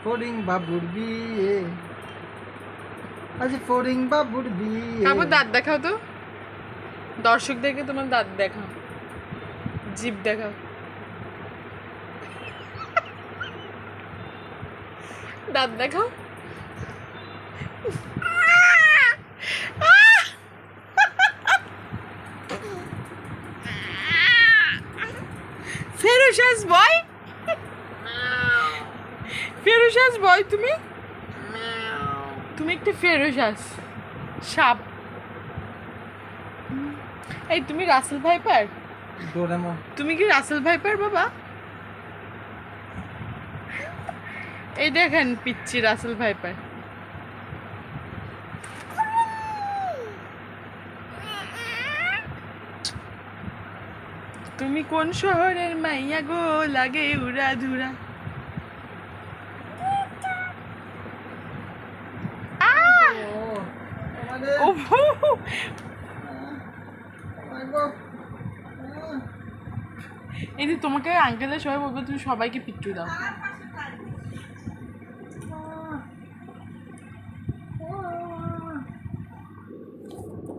ফড়িং বাবুর বিয়ে, আজ ফড়িং বাবুর বিয়ে। বাবু দাঁত দেখাও তো, দর্শকদেরকে তোমার দাঁত দেখাও, জিভ দেখাও। দাঁত দেখাও। ফেরোশাস বয়, ফেরোশাস বয়, তুমি একটা ফেরোশাস সাপ। এই তুমি রাসেল ভাইপার? ডোরেমন। তুমি কি রাসেল ভাইপার বাবা? এই দেখেন পিচ্চি রাসেল ভাইপার। তুমি কোন শহরের মাইয়া গো, লাগে উড়া ধুরা। ও এই যে তোমাকে আঙ্কেলের সবাই বলবো তুমি সবাইকে পিট্টু দাও।